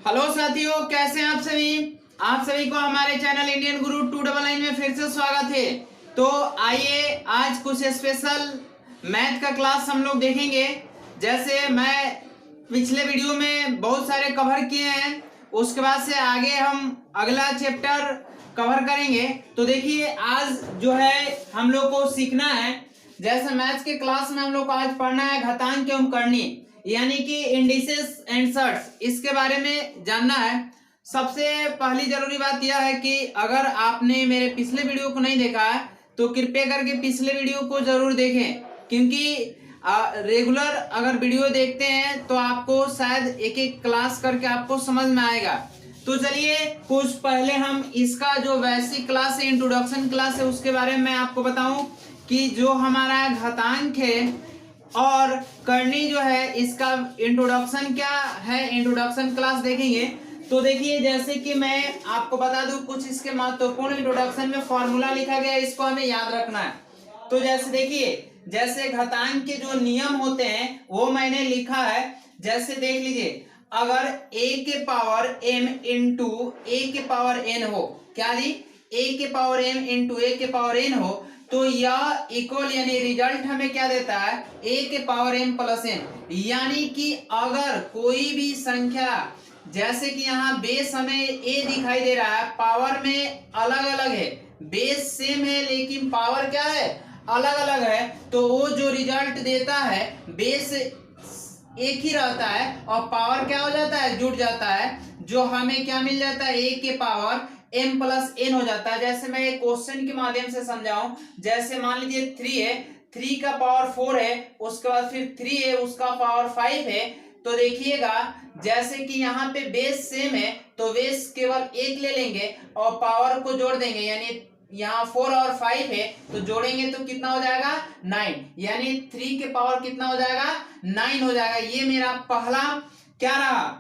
Hello साथियों, कैसे हैं आप सभी को हमारे चैनल इंडियन गुरु 299 में फिर से स्वागत है। तो आइए आज कुछ स्पेशल मैथ का क्लास हम लोग देखेंगे। जैसे मैं पिछले वीडियो में बहुत सारे कवर किए हैं, उसके बाद से आगे हम अगला चैप्टर कवर करेंगे। तो देखिए आज जो है हम लोग को सीखना है, जैसे मैथ्स के क्लास में हम लोग को आज पढ़ना है घातांक एवं करनी, यानी कि इंडिसेस एंड सर्ट्स, इसके बारे में जानना है। सबसे पहली जरूरी बात यह है कि अगर आपने मेरे पिछले वीडियो को नहीं देखा है तो कृपया करके पिछले वीडियो को जरूर देखें, क्योंकि रेगुलर अगर वीडियो देखते हैं तो आपको शायद एक एक क्लास करके आपको समझ में आएगा। तो चलिए कुछ पहले हम इसका जो बेसिक क्लास है, इंट्रोडक्शन क्लास है, उसके बारे में मैं आपको बताऊं कि जो हमारा घातांक है और करनी जो है इसका इंट्रोडक्शन क्या है, इंट्रोडक्शन क्लास देखेंगे। तो देखिए जैसे कि मैं आपको बता दूं कुछ इसके महत्वपूर्ण इंट्रोडक्शन में फॉर्मूला लिखा गया है, इसको हमें याद रखना है। तो जैसे देखिए, जैसे घातांक के जो नियम होते हैं वो मैंने लिखा है। जैसे देख लीजिए, अगर a के पावर m इंटू a के पावर n हो, क्या जी, a के पावर m इंटू a के पावर n हो, तो यह इक्वल यानी रिजल्ट हमें क्या देता है, a के पावर m प्लस n। यानी कि अगर कोई भी संख्या, जैसे कि यहाँ बेस हमें a दिखाई दे रहा है, पावर में अलग अलग है, बेस सेम है लेकिन पावर क्या है, अलग अलग है, तो वो जो रिजल्ट देता है बेस एक ही रहता है और पावर क्या हो जाता है, जुड़ जाता है, जो हमें क्या मिल जाता है, a के पावर m प्लस n हो जाता है। जैसे मैं एक क्वेश्चन के माध्यम से समझाऊं, जैसे मान लीजिए 3 है, 3 का पावर 4 है, उसके बाद फिर 3 है, उसका पावर 5 है। तो देखिएगा जैसे कि यहाँ पे बेस सेम है तो बेस केवल एक ले लेंगे और पावर को जोड़ देंगे, यानी यहाँ 4 और 5 है तो जोड़ेंगे तो कितना हो जाएगा, 9, यानी 3 के पावर कितना हो जाएगा, 9 हो जाएगा। ये मेरा पहला क्या रहा,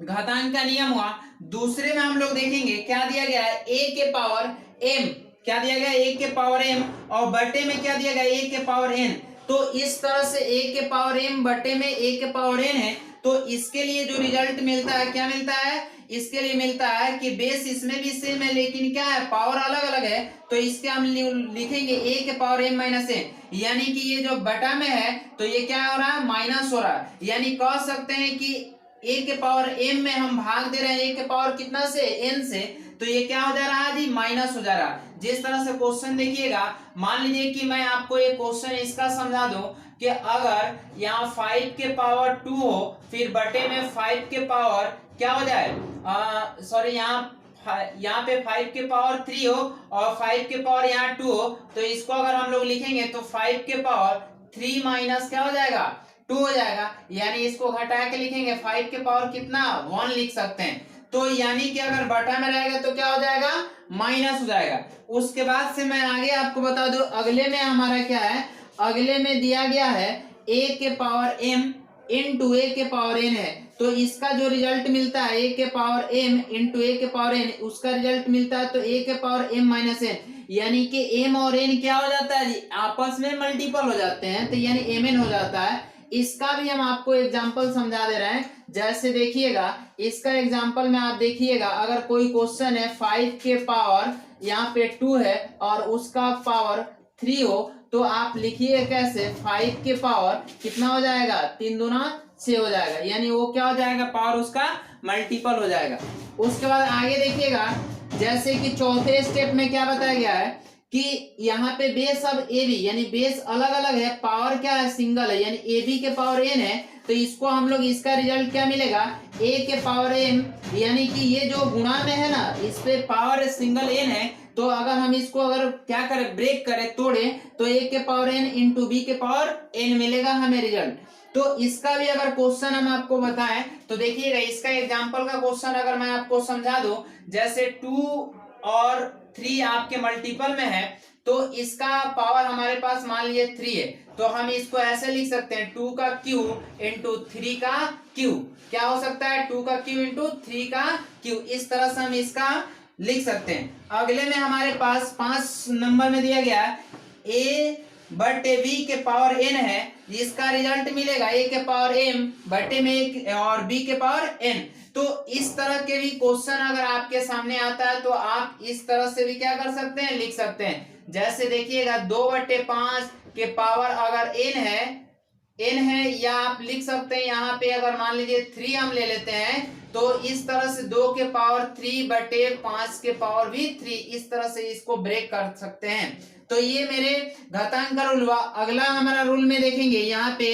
घातांक का नियम हुआ। दूसरे में हम लोग देखेंगे क्या दिया गया है, a के पावर m, क्या दिया गया, a के पावर m और बटे में क्या दिया गया, a के पावर n। तो इस तरह से a के पावर m बटे में a के पावर n है, तो इसके लिए जो रिजल्ट मिलता है, क्या मिलता है, इसके लिए मिलता है कि बेस इसमें भी सेम है लेकिन क्या है, पावर अलग अलग है, तो इसके हम लिखेंगे a के पावर m माइनस n, यानी कि ये जो बटा में है तो ये क्या हो रहा है, माइनस हो रहा है। यानी कह सकते हैं कि a के पावर m में हम भाग दे रहे हैं a के पावर कितना से, n से, तो ये क्या हो जा रहा है जी, माइनस हो जा रहा है। जिस तरह से क्वेश्चन देखिएगा, मान लीजिए कि मैं आपको एक क्वेश्चन इसका समझा दूं कि अगर यहाँ 5 के पावर 2 हो, फिर बटे में 5 के पावर क्या हो जाए, सॉरी यहाँ पे 5 के पावर 3 हो और 5 के पावर यहाँ 2 हो, तो इसको अगर हम लोग लिखेंगे तो 5 के पावर 3 माइनस क्या हो जाएगा, 2 हो जाएगा। यानी इसको घटा के लिखेंगे 5 के पावर कितना, 1 लिख सकते हैं। तो यानी कि अगर बटा में रहेगा तो क्या हो जाएगा, माइनस हो जाएगा। उसके बाद से मैं आगे आपको बता दूं, अगले में हमारा क्या है, अगले में दिया गया है a के पावर m इंटू a के पावर n है, तो इसका जो रिजल्ट मिलता है a के पावर m इंटू a के पावर n, उसका रिजल्ट मिलता है तो a के पावर m माइनस n, यानी कि m और n क्या हो जाता है जी, आपस में मल्टीपल हो जाते हैं, तो यानी mn हो जाता है। इसका भी हम आपको एग्जांपल समझा दे रहे हैं। जैसे देखिएगा, इसका एग्जांपल में आप देखिएगा, अगर कोई क्वेश्चन है 5 के पावर यहाँ पे 2 है और उसका पावर 3 हो, तो आप लिखिए कैसे, 5 के पावर कितना हो जाएगा, 3 दूना 6 हो जाएगा, यानी वो क्या हो जाएगा, पावर उसका मल्टीपल हो जाएगा। उसके बाद आगे देखिएगा, जैसे कि चौथे स्टेप में क्या बताया गया है कि यहाँ पे बेस अब ए बी, यानी बेस अलग अलग है, पावर क्या है, सिंगल है, यानी ए बी के पावर एन है, तो इसको हम लोग, इसका रिजल्ट क्या मिलेगा, a के पावर m, यानी कि ये जो गुणा में है ना, इस पे पावर सिंगल n है, तो अगर हम इसको अगर क्या करें, ब्रेक करें, तोड़े, तो a के पावर n इंटू बी के पावर n मिलेगा हमें रिजल्ट। तो इसका भी अगर क्वेश्चन हम आपको बताएं तो देखिएगा, इसका एग्जांपल का क्वेश्चन अगर मैं आपको समझा दूं, जैसे 2 और 3 आपके मल्टीपल में है, तो इसका पावर हमारे पास मान लीजिए 3 है, तो हम इसको ऐसे लिख सकते हैं 2 का क्यू इंटू 3 का क्यू, क्या हो सकता है, 2 का क्यू इंटू 3 का क्यू, इस तरह से हम इसका लिख सकते हैं। अगले में हमारे पास 5 नंबर में दिया गया है a बटे v के पावर n है, इसका रिजल्ट मिलेगा a के पावर m बटे में एक और b के पावर n। तो इस तरह के भी क्वेश्चन अगर आपके सामने आता है तो आप इस तरह से भी क्या कर सकते हैं, लिख सकते हैं। जैसे देखिएगा 2/5 के पावर अगर n है, या आप लिख सकते हैं यहाँ पे अगर मान लीजिए 3 हम ले लेते हैं तो इस तरह से 2 के पावर 3/5 के पावर भी 3, इस तरह से इसको ब्रेक कर सकते हैं। तो ये मेरे घातांक का रूल हुआ। अगला हमारा रूल में देखेंगे यहाँ पे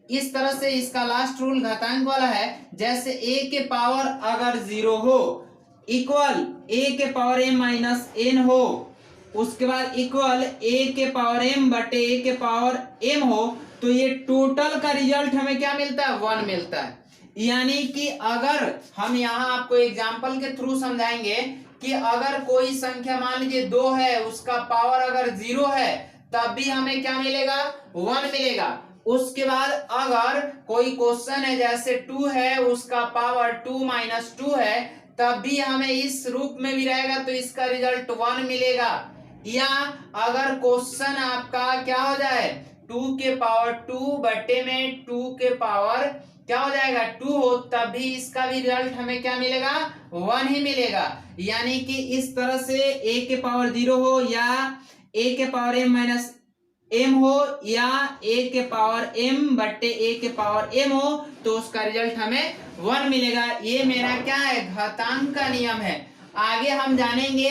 इस तरह से, इसका लास्ट रूल घातांक वाला है। जैसे a के पावर अगर 0 हो इक्वल a के पावर m माइनस n हो, उसके बाद इक्वल a के पावर m बटे a के पावर m हो, तो ये टोटल का रिजल्ट हमें क्या मिलता है, 1 मिलता है। यानी कि अगर हम यहाँ आपको एग्जांपल के थ्रू समझाएंगे कि अगर कोई संख्या मान लीजिए 2 है, उसका पावर अगर 0 है, तब भी हमें क्या मिलेगा, 1 मिलेगा। उसके बाद अगर कोई क्वेश्चन है जैसे 2 है, उसका पावर 2 माइनस 2 है, तब भी हमें इस रूप में भी रहेगा तो इसका रिजल्ट 1 मिलेगा। या अगर क्वेश्चन आपका क्या हो जाए 2 के पावर 2 बटे में 2 के पावर क्या हो जाएगा 2 हो, तब भी इसका भी रिजल्ट हमें क्या मिलेगा, 1 ही मिलेगा। यानी कि इस तरह से a के पावर 0 हो या a के पावर m माइनस m हो या a के पावर m बट्टे a के पावर m हो, तो उसका रिजल्ट हमें 1 मिलेगा। ये मेरा क्या है, घातांक का नियम है। आगे हम जानेंगे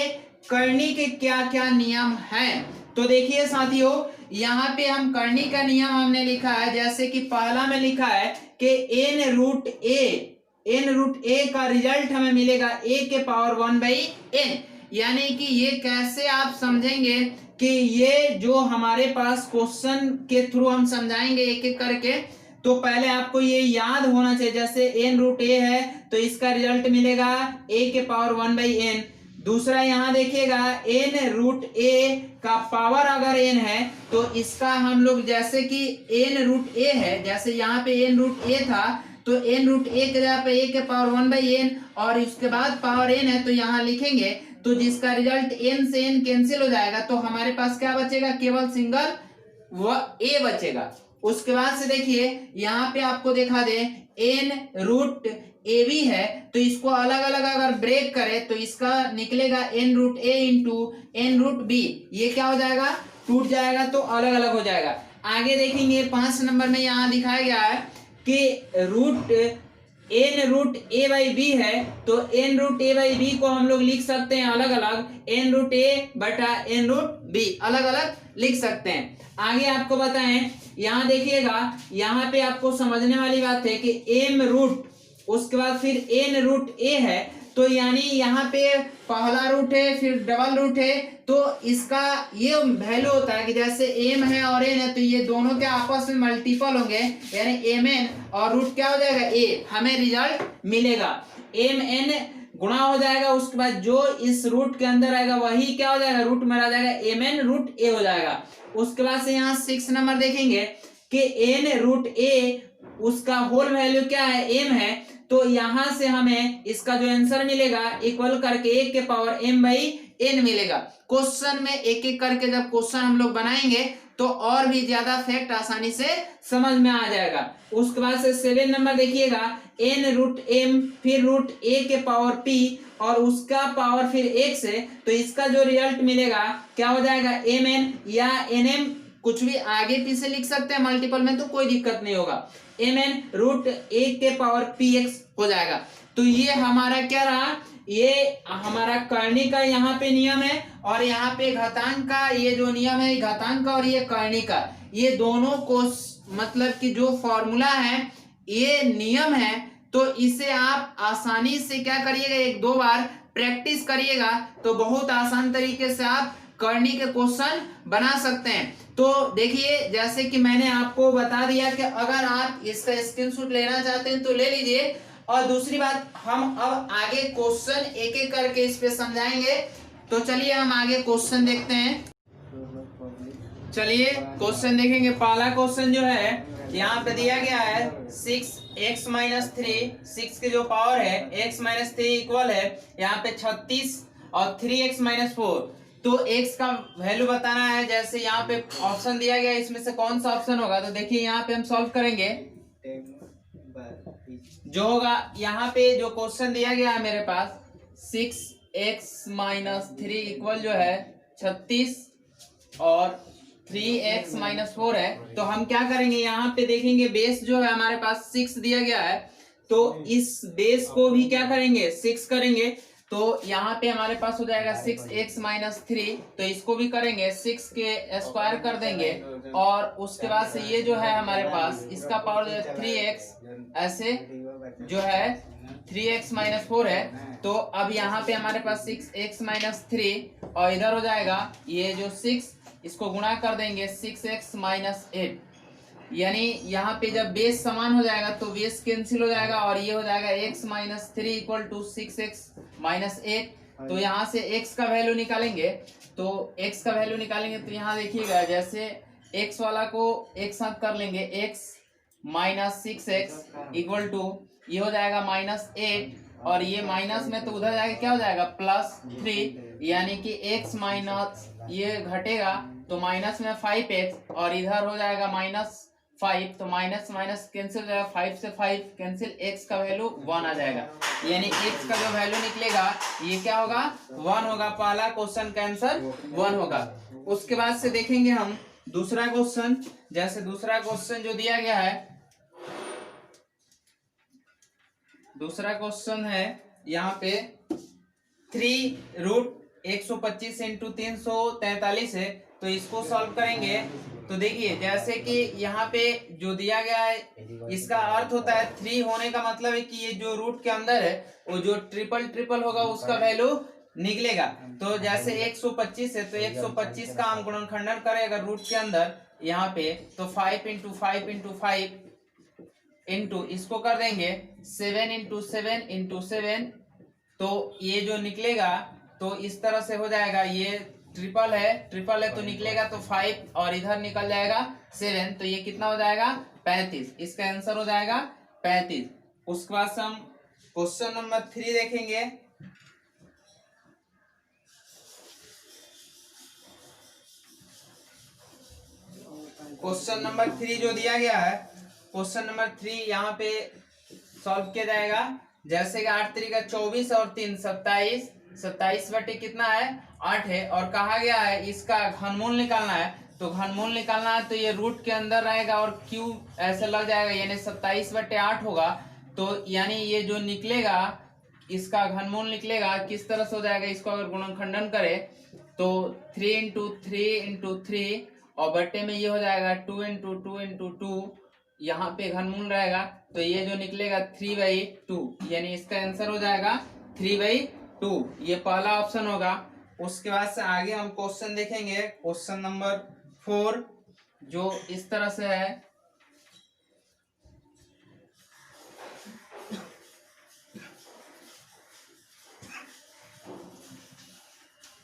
करनी के क्या क्या नियम हैं। तो देखिए साथियों, यहाँ पे हम करनी का नियम हमने लिखा है। जैसे कि पहला में लिखा है कि n रूट a का रिजल्ट हमें मिलेगा a के पावर 1/n। यानी कि ये कैसे आप समझेंगे कि ये जो हमारे पास क्वेश्चन के थ्रू हम समझाएंगे एक एक करके। तो पहले आपको ये याद होना चाहिए, जैसे n रूट a है तो इसका रिजल्ट मिलेगा a के पावर 1/n। दूसरा यहाँ देखिएगा n रूट a का पावर अगर n है तो इसका हम लोग जैसे कि n रूट a है, जैसे यहाँ पे n रूट a था तो n रूट a के जगह पे a के पावर 1/n और इसके बाद पावर n है तो यहाँ लिखेंगे, तो जिसका रिजल्ट n से n कैंसिल हो जाएगा तो हमारे पास क्या बचेगा, केवल सिंगल a बचेगा। उसके बाद से देखिए यहाँ पे आपको दिखा दे n रूट a भी है तो इसको अलग अलग अगर ब्रेक करें तो इसका निकलेगा n root a into n root b। ये क्या हो जाएगा, टूट जाएगा तो अलग अलग हो जाएगा। आगे देखेंगे 5 नंबर में यहाँ दिखाया गया है कि n root a by B है तो n root a by B को हम लोग लिख सकते हैं अलग अलग, n रूट a बटा n रूट b अलग अलग लिख सकते हैं। आगे आपको बताएं, यहाँ देखिएगा यहाँ पे आपको समझने वाली बात है कि m रूट उसके बाद फिर n रूट a है, तो यानी यहाँ पे पहला रूट है फिर डबल रूट है, तो इसका ये वैल्यू होता है कि जैसे m है और n है तो ये दोनों के आपस में मल्टीपल होंगे, यानी mn और रूट क्या हो जाएगा a, हमें रिजल्ट मिलेगा mn गुणा हो जाएगा। उसके बाद जो इस रूट के अंदर आएगा वही क्या हो जाएगा, रूट में आ जाएगा mn रूट a हो जाएगा। उसके बाद से यहाँ 6 नंबर देखेंगे कि n रूट a उसका होल वैल्यू क्या है, m है, तो यहां से हमें इसका जो आंसर मिलेगा इक्वल करके 1 के पावर m/n मिलेगा। क्वेश्चन में एक एक करके जब क्वेश्चन हम लोग बनाएंगे तो और भी ज्यादा फैक्ट आसानी से समझ में आ जाएगा। उसके बाद से 7 नंबर देखिएगा n रूट m फिर रूट a के पावर p और उसका पावर फिर x है, तो इसका जो रिजल्ट मिलेगा क्या हो जाएगा, mn या nm कुछ भी आगे पीछे लिख सकते हैं मल्टीपल में तो कोई दिक्कत नहीं होगा, mn रूट a के पावर px हो जाएगा। तो ये हमारा क्या रहा, ये हमारा करनी का यहाँ पे नियम है और यहाँ पे घातांक का ये जो नियम है घातांक का और ये करनी का, ये दोनों को मतलब कि जो फॉर्मूला है ये नियम है, तो इसे आप आसानी से क्या करिएगा, 1-2 बार प्रैक्टिस करिएगा तो बहुत आसान तरीके से आप करनी के क्वेश्चन बना सकते हैं। तो देखिए जैसे कि मैंने आपको बता दिया कि अगर आप इसका स्क्रीनशॉट लेना चाहते हैं तो ले लीजिए। और दूसरी बात, हम अब आगे क्वेश्चन एक एक करके इस पे समझाएंगे। तो चलिए हम आगे क्वेश्चन देखते हैं। चलिए क्वेश्चन देखेंगे। पहला क्वेश्चन जो है यहाँ पे दिया गया है 6x माइनस 3, 6 की जो पावर है x माइनस 3 इक्वल है यहाँ पे 36 और 3x माइनस 4। तो x का वैल्यू बताना है। जैसे यहाँ पे ऑप्शन दिया गया, इसमें से कौन सा ऑप्शन होगा, तो देखिए यहाँ पे हम सॉल्व करेंगे। जो होगा यहाँ पे जो क्वेश्चन दिया गया है मेरे पास 6x-3 इक्वल जो है 36 और 3x-4 है। तो हम क्या करेंगे, यहाँ पे देखेंगे बेस जो है हमारे पास 6 दिया गया है, तो इस बेस को भी क्या करेंगे 6 करेंगे। तो यहाँ पे हमारे पास हो जाएगा 6x-3, तो इसको भी करेंगे 6 के स्क्वायर कर देंगे, और उसके बाद से ये जो है हमारे पास इसका पावर 3x ऐसे जो है 3x-4 है। तो अब यहाँ पे हमारे पास 6x-3 और इधर हो जाएगा ये जो 6, इसको गुणा कर देंगे 6x-8, यानी यहाँ पे जब बेस समान हो जाएगा तो बेस कैंसिल हो जाएगा, और ये हो जाएगा x-3 इक्वल टू 6x-8। तो यहाँ से x का वैल्यू निकालेंगे, तो x का वैल्यू निकालेंगे तो यहाँ देखिएगा, जैसे x वाला को एक साथ कर लेंगे, x-6x इक्वल टू ये हो जाएगा -8, और ये माइनस में तो उधर जाके क्या हो जाएगा +3, यानी कि x माइनस ये घटेगा तो माइनस में 5x, और इधर हो जाएगा -5, तो माइनस माइनस कैंसिल हो जाएगा, 5 से 5 कैंसिल, x का वैल्यू 1 आ जाएगा, यानी x का जो वैल्यू निकलेगा ये क्या होगा 1 होगा। पहला क्वेश्चन का आंसर 1 होगा। उसके बाद से देखेंगे हम दूसरा क्वेश्चन। जैसे दूसरा क्वेश्चन जो दिया गया है, दूसरा क्वेश्चन है यहाँ पे 3√125 × 343 है, तो इसको सॉल्व करेंगे। तो देखिए जैसे कि यहाँ पे जो दिया गया है, इसका अर्थ होता है 3 होने का मतलब है कि ये जो रूट के अंदर है वो जो ट्रिपल होगा उसका वैल्यू निकलेगा। तो जैसे 125 है, तो 125 का हम गुणनखंडन करें अगर रूट के अंदर यहाँ पे, तो 5 × 5 × 5 इंटू इसको कर देंगे 7 × 7 × 7, तो ये जो निकलेगा तो इस तरह से हो जाएगा। ये ट्रिपल है तो निकलेगा तो 5, और इधर निकल जाएगा 7, तो ये कितना हो जाएगा 35। इसका आंसर हो जाएगा 35। उसके बाद से हम क्वेश्चन नंबर 3 देखेंगे। क्वेश्चन नंबर 3 जो दिया गया है, क्वेश्चन नंबर 3 यहाँ पे सॉल्व किया जाएगा। जैसे कि 8 3 का 24 और 3 27, 27 बटे कितना है 8 है, और कहा गया है इसका घनमूल निकालना है। तो घनमूल निकालना है तो ये रूट के अंदर रहेगा और क्यू ऐसे लग जाएगा, यानी 27 बटे 8 होगा। तो यानी ये जो निकलेगा इसका घनमूल निकलेगा किस तरह से हो जाएगा, इसको अगर गुणनखंडन करें तो 3 × 3 × 3, और बट्टे में ये हो जाएगा 2 × 2 × 2, यहाँ पे घनमूल रहेगा तो ये जो निकलेगा 3/2, यानी इसका आंसर हो जाएगा 3/2। ये पहला ऑप्शन होगा। उसके बाद से आगे हम क्वेश्चन देखेंगे, क्वेश्चन नंबर 4 जो इस तरह से है।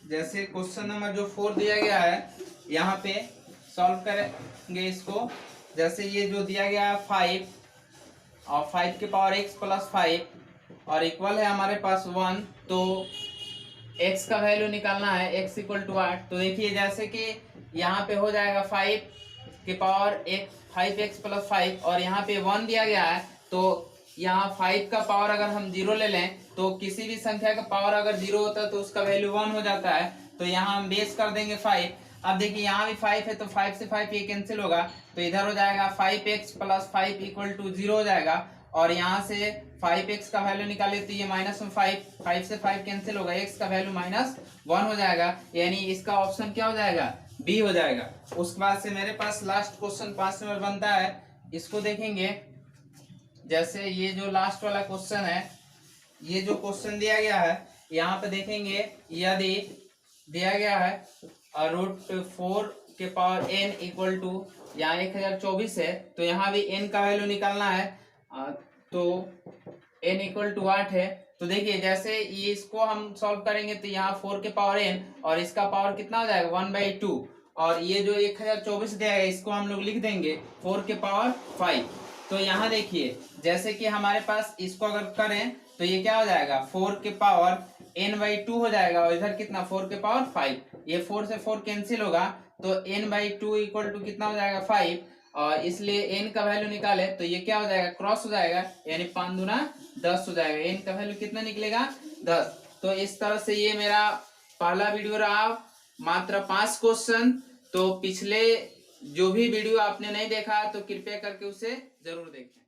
जैसे क्वेश्चन नंबर जो 4 दिया गया है, यहाँ पे सॉल्व करेंगे इसको। जैसे ये जो दिया गया है 5 और 5 के पावर x + 5 और इक्वल है हमारे पास 1, तो x का वैल्यू निकालना है, x = 8। तो देखिए जैसे कि यहाँ पे हो जाएगा 5 के पावर 5x + 5, और यहाँ पे 1 दिया गया है, तो यहाँ 5 का पावर अगर हम 0 ले लें तो किसी भी संख्या का पावर अगर 0 होता है तो उसका वैल्यू 1 हो जाता है। तो यहाँ हम बेस कर देंगे 5। अब देखिए यहाँ भी 5 है तो 5 से 5 ये कैंसिल होगा, तो इधर हो जाएगा 5x + 5 = 0 हो जाएगा, और यहाँ से 5x का वैल्यू निकाले तो ये -5 से 5 कैंसिल होगा, x का वैल्यू -1 हो जाएगा, यानी इसका ऑप्शन क्या हो जाएगा बी हो जाएगा। उसके बाद से मेरे पास लास्ट क्वेश्चन 5 नंबर बनता है, इसको देखेंगे। जैसे ये जो लास्ट वाला क्वेश्चन है, ये जो क्वेश्चन दिया गया है यहाँ पे देखेंगे, यदि दिया गया है √4 के पावर n = यहाँ 1024 है, तो यहाँ भी n का वैल्यू निकालना है, तो n = 8 है। तो देखिए जैसे ये इसको हम सॉल्व करेंगे तो यहाँ 4 के पावर n और इसका पावर कितना हो जाएगा 1/2, और ये जो 1024 दिया है इसको हम लोग लिख देंगे 4 के पावर 5। तो यहाँ देखिए जैसे कि हमारे पास इसको अगर करें तो ये क्या हो जाएगा 4 के पावर n/2 हो जाएगा, और इधर कितना 4 के पावर 5। ये 4 से 4 कैंसिल होगा, तो n/2 इक्वल टू कितना हो जाएगा 5, और इसलिए n का वैल्यू निकाले तो ये क्या हो जाएगा, क्रॉस हो जाएगा, यानी 5 दूना 10 हो जाएगा। n का वैल्यू कितना निकलेगा 10। तो इस तरह से ये मेरा पहला वीडियो रहा, मात्र 5 क्वेश्चन। तो पिछले जो भी वीडियो आपने नहीं देखा तो कृपया करके उसे जरूर देखें।